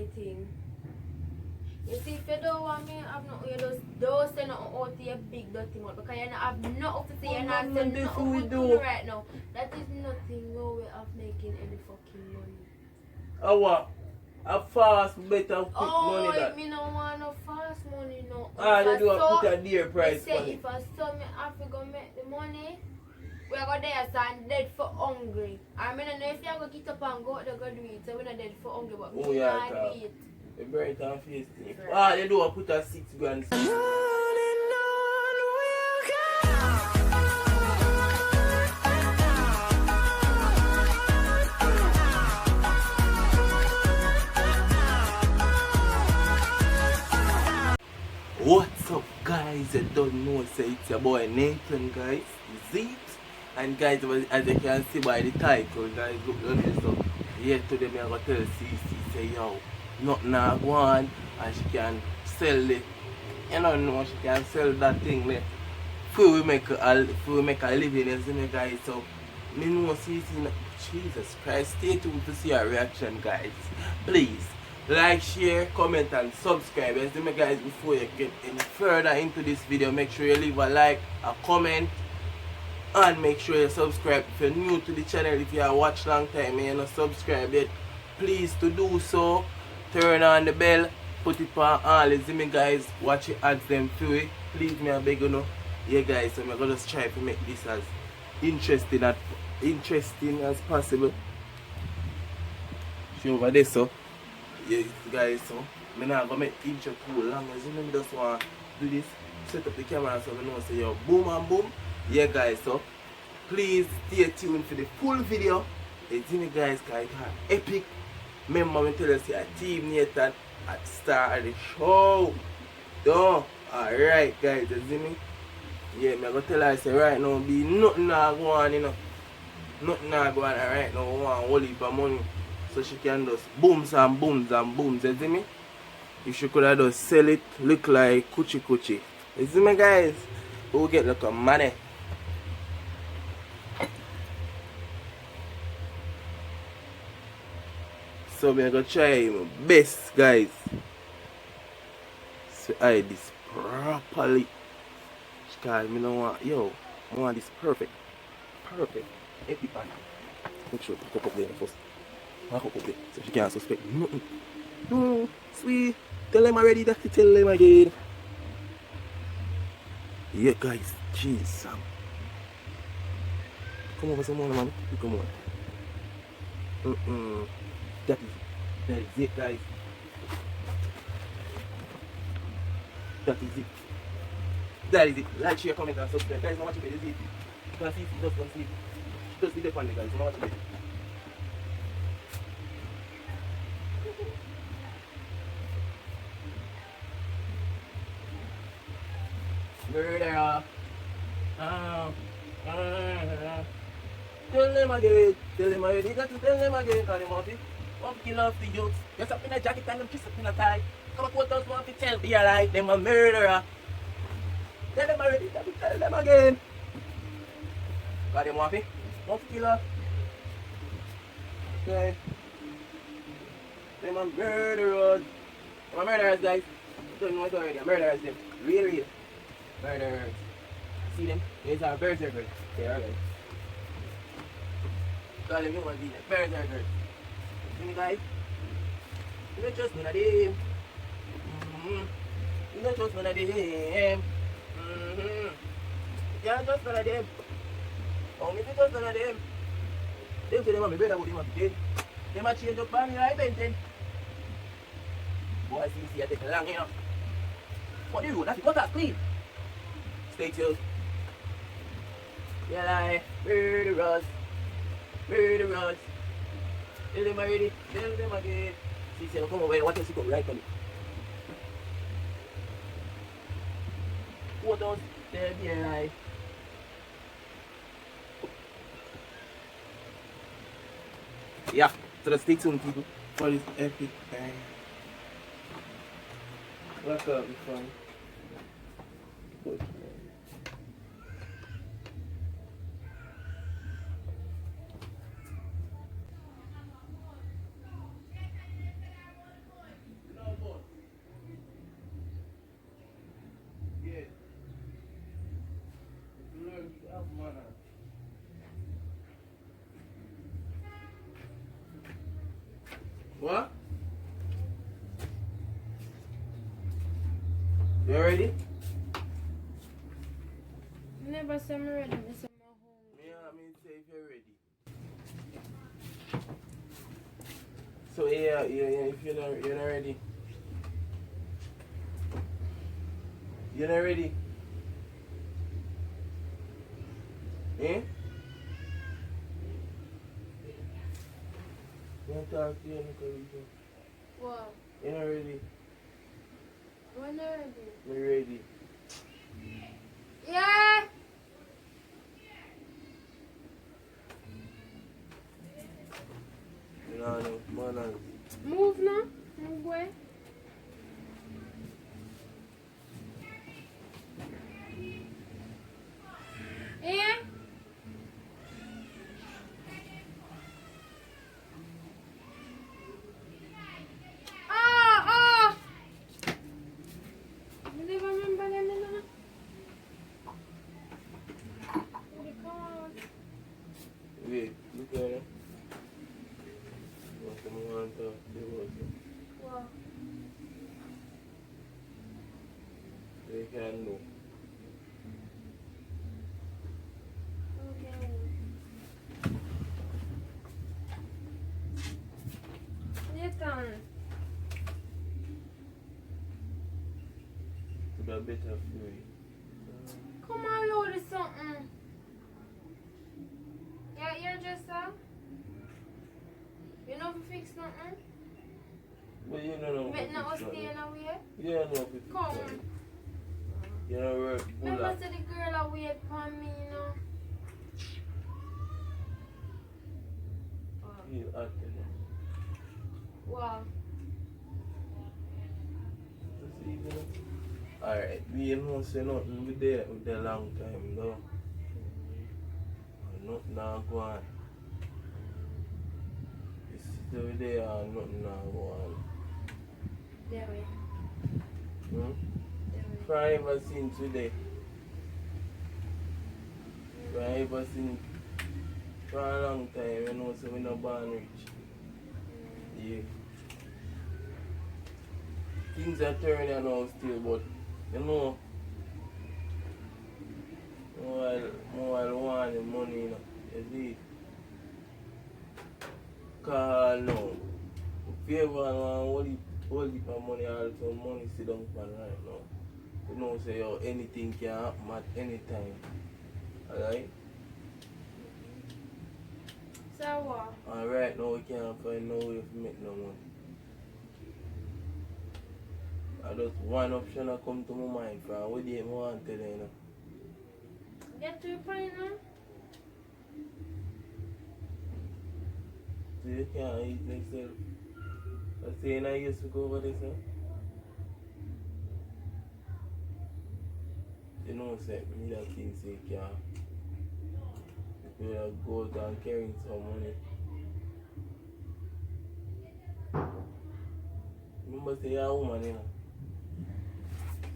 anything. You see, if you don't want me, have no, you just don't say nothing out to your big dirty mouth because you don't have nothing to say. You're not saying nothing good to me right now. That is nothing, no way of making any fucking money. What? A fast, better, quick money that. Oh, me no want no fast money, no. They do put a dear price say money. if I saw me have to go make the money, we are going there stand dead for hungry. I mean, I know if you go get up and go, they go do it. So we're not dead for hungry, but we not do it. The bright and face thing. They do put a 6 grand. What's up, guys? You don't know, so it's your boy Nathan, guys. Is it? And guys, as you can see by the title, guys, look at this stuff. Here today, I'm going to tell CC, say, yo, nothing I want, and she can sell it. You know, she can sell that thing there. Before we make a living, you see me, guys. So, me know CC, Jesus Christ, stay tuned to see our reaction, guys. Please. Like, share, comment and subscribe. As me guys, before you get any further into this video, make sure you leave a like, a comment, and make sure you subscribe. If you're new to the channel, if you have watched long time and you're not subscribed yet, please to do so. Turn on the bell, put it on all. As me guys, watch it ads them through it. Please me I beg you know. Yeah guys, so I'm gonna just try to make this as interesting as possible. See over there, so. Yeah guys, so I'm not gonna make the intro too long, as you know, I just want to do this, set up the camera so I know say yo boom and boom. Yeah guys, so please stay tuned for the full video. You see me guys, cause it's epic. Remember me tell you say Team Nathan at the start of the show. Yo, alright guys, you see me? Yeah, I'm gonna tell you say right now be nothing not go on, you know. Nothing not go on right now, we want a whole heap of money. So she can just booms and booms and booms, you see me? If she could have just sell it, look like coochie. You see me guys? We'll get like a money. So we're gonna try my best guys. So I this properly. Because me don't want, yo, I want this perfect. Perfect. Everybody. Make sure to cook up there first. So she can't suspect nothing. No, sweet. Tell them already that to tell them again. Yeah, guys. Jeez, Sam. Come over some more, man. Come on. That is it, guys. That is it. Like, share, comment, and subscribe. Guys, now watch it. This is it. You can see it. Just see it. Just be there for me, guys. Now watch it. Murderer. Tell them again. You got to tell them again, because they want to kill off the youths. Just up in a jacket and them kiss up in a tie. Come on, what else want to tell me alive? Them a murderer. Tell them already. Tell them again. Because they want to kill off. Okay. Them a murderers. Them a murderers, guys. Don't know it already. A murderers, them. Real. Murderers. See them? These are berserkers. They are guys. Call them human beings. Berserkers. See me guys? You don't trust none of them. You don't trust none of them. You don't trust none of them. Oh, if you trust none of them, them say them want me brother, but them want to dead. Them a change up on me like Benton. Boy, see, I take long enough. What do you do? That's the cutters clean. Stay tuned. Yeah, like, murderers. Tell them already. Tell them again. See, say, come over here. What else you come right on it? What else? They'll be alive. Yeah, so stay tuned, people, for this epic bang. What's up, be fun. You ready? Never say I'm ready, I say I'm home. Yeah, I mean say if you're ready. So yeah, if you're not ready. You're not ready? Eh? You want to talk to you, Nicole? What? You're not ready? When you ready? You're ready. Yeah! You know, manners. Move now. Move away. Yeah? Ah! You never remember them, you know? Come on. Wait, look at it. What do you want to do? What? They can do. Okay. Nathan. To be better for you. Come on, load is something. Yeah, you're just you know if you fix nothing? But you don't know. Make no stay away. You don't know if it's Come. You know where Remember Bulla. say the girl a wait for me, you know? He's acting. Wow. Alright, we don't say nothing with there with the long time though. Nothing now go on. You sit over there and nothing now go on. There we. Hmm? There we. For ever since today. For ever since for a long time, you know, so we not born rich. Yeah. Things are turning now still, but you know, more want the money, you know. You see? Cause no. If you ever want whole heap of money, also money sit down for right now. You know, say yo, anything can happen at any time. Alright? So what? Alright, now we can't find no way to make no money. I just one option that come to my mind from what do you want to do, you know? Get to your point now? So you can't eat yourself. I say I used to go over this, huh? You know, say, me that thing say you can't. You could go out and carry some money. Remember say you're a woman, you know?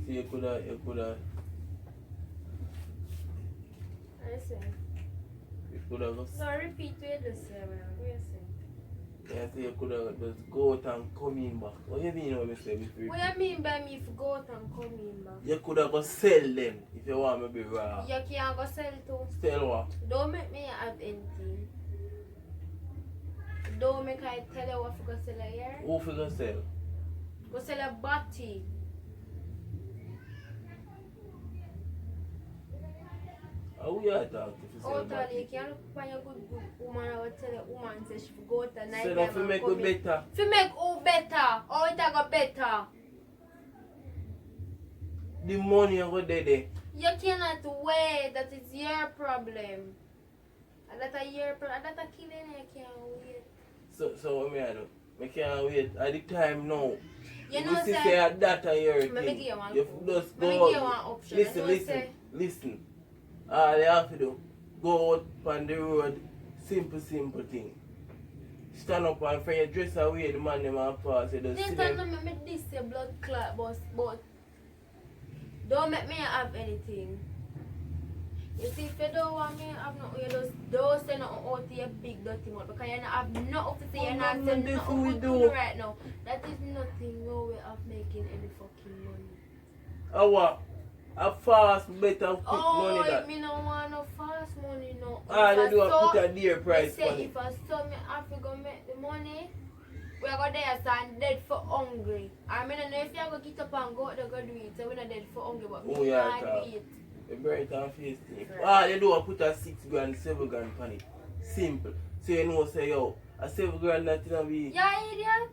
See, you coulda. Listen. You coulda go. So repeat what you just said, man. What you say? Yeah, so you coulda just go out and come in back. What you mean when I say before? What you mean by me if you go out and come in, man? You coulda go sell them if you want me to be raw. You can't go sell too. Sell what? Don't make me have anything. Don't make I tell you what to go sell here. Who for go sell? Go sell a body. How we are talking if you sell Out back? you can't look for your good woman. I will tell a woman say she go out and night So time that you make come it in. better. If you make who better, or it go better. The money you go there. You cannot wait. That is your problem. And that is your problem. That is killing you. You can't wait. So what me I do? I can't wait at the time now. You know, This is say, say that and your Let me thing. give you one. You just Let me go give you one out. option. Listen, You know, listen, say, listen. All you have to do, go out on the road, simple thing. Stand up and from your dress away the man them and pass. You just see Nathan, them. don't make me this say blood clot, but don't make me have anything. You see, if you don't want me to have nothing, you just don't say nothing out to your big dirty mouth because you don't have nothing to say, you're not saying this nothing we good do. to me right now. That is nothing, no way of making any fucking money. A fast better quick money Oh, that. me no want no fast money, no. They do So, put a dear price say on it. if I saw me have to go make the money, we are go there stand dead for hungry. I mean, I know if you go get up and go, they go do it. So we're not dead for hungry, but Oh, me yeah, not ta. do it. A bright and face thing. Right. They do put a 6 grand, 7 grand on it. Simple. So you know say yo, a 7 grand that gonna be. Yeah, idiot.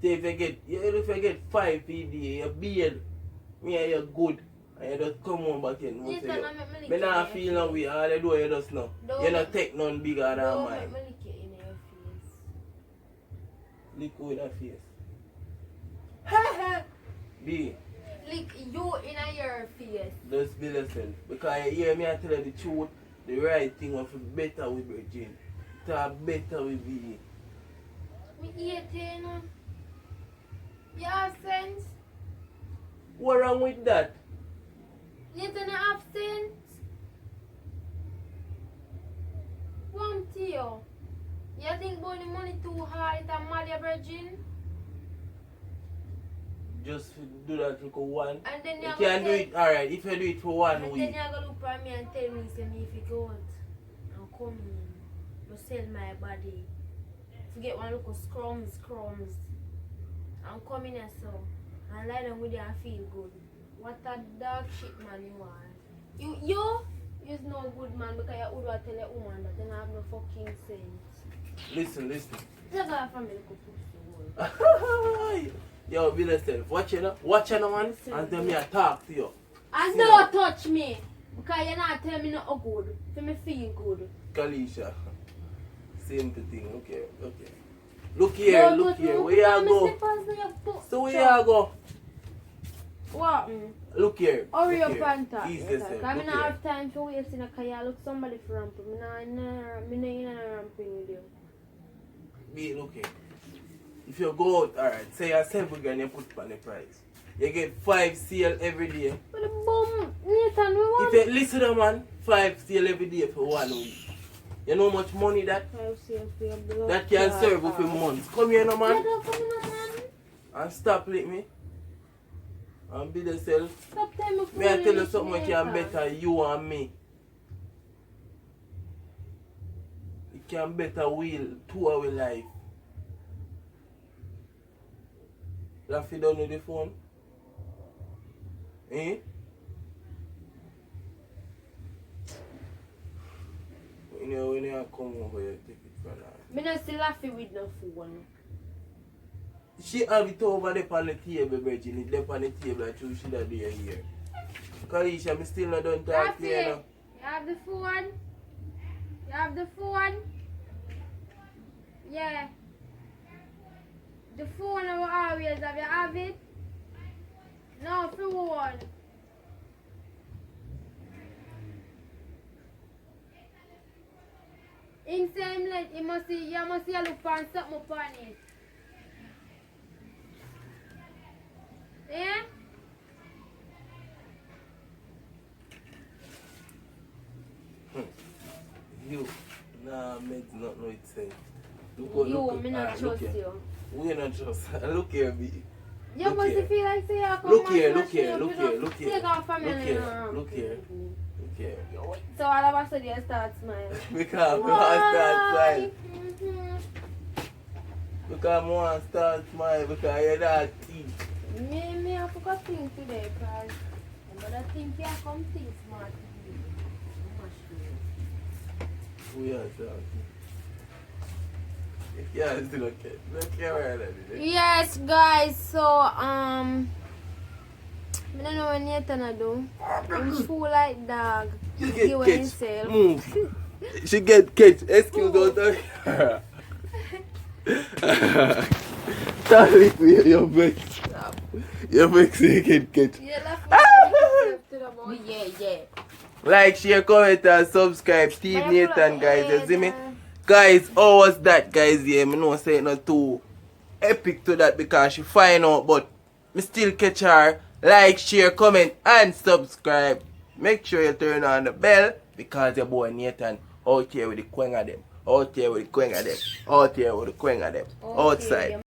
Say if you get 5 PD, you beard. Me and you good. And you just come home back in. Yes, Say, and yo, I make money me not in feel your no way. All they do you just know. Don't You make- not take none bigger than Don't mine. make me lick it in your face. Lick with a face. Ha B. Lick you in your face. Just be yourself. Because you hear me I tell you the truth, the right thing was better with Virgin. To better with me. Me 18. You have sense? What wrong with that? You don't have sense? One to you. You think about the money too hard, it's a mad virgin? Just do that look one. And then You you can do it, alright, if you do it for 1 And then week. you're gonna look at me and tell me, say me if you go out and come in, to sell my body. Forget one look of scrums. And come in here so and lie down with you and feel good. What a dog shit man you are. You's no good man because you would tell a woman that you don't have no fucking sense. Listen. Just go from me look pussy. Yo, be yourself. Watch it, man. And then me I talk to you. And See don't touch me. Because you're not telling me nothing good. For me feel good. Kalisha. Same thing. Okay. Look here. Where you go? So where you go? What? Look here. Hurry Look up here. and talk. Ease Because yourself. I Look don't here. have time for wasting a car. You look somebody for ramping. I'm not in a ramping with you. Be look here. If you go out, alright, say you're 7 grand, you put on the price. You get 5 sale every day. But the bum, Nathan, we want. If you listen to man, 5 sale every day for 1 week. You know how much money that? 5 sale for your blood. That can serve you for months. Come here no You man. don't come in, man. And stop with me. And be yourself. Stop telling me. Me I tell you something which can better you and me. It can better wheel 2 our life. Rafi down with the phone. Eh? When you come over, you take it from her. Me not still laughing with no phone. She have it over there on the table, Virgin. It's there on the table, I choose she that do here. Kalisha, I still not done talk to you. Rafi, Know. you have the phone? You have the phone? Yeah. The phone I will always have. You have it? No, phone. In same light, you must see a look on something upon it. Yeah? You, nah, make not know it say. Me not trust you. We not trust. Look here, B. You Look must here. feel like say you come Look and here, smash look here, me up, look you here, know. look here. Take off from Look me here, and look here. Look here. So all of a sudden you start smiling. Because I want to start Why? smile. Because I want to start smile because you're not teeth. Me have to go think today because but I think you come think smart. We are talking. Yeah, it's still okay. Look here where I did. Yes guys, so I don't know what Nathan do. He fool like dog. She He get was catch. himself. Move. She get catch. Excuse me. Stop it with your vex. Your vex you get catch. You laugh yourself to the boy. Yeah. Like, share, comment, and subscribe. Steve Nathan, guys. You see me? Guys, how was that, guys? Yeah, me know say it not too epic to that because she find out, but me still catch her. Like, share, comment, and subscribe. Make sure you turn on the bell because your boy Nathan out here with the quang of them. Out here with the quang of them. Out here with the quang of them. Outside.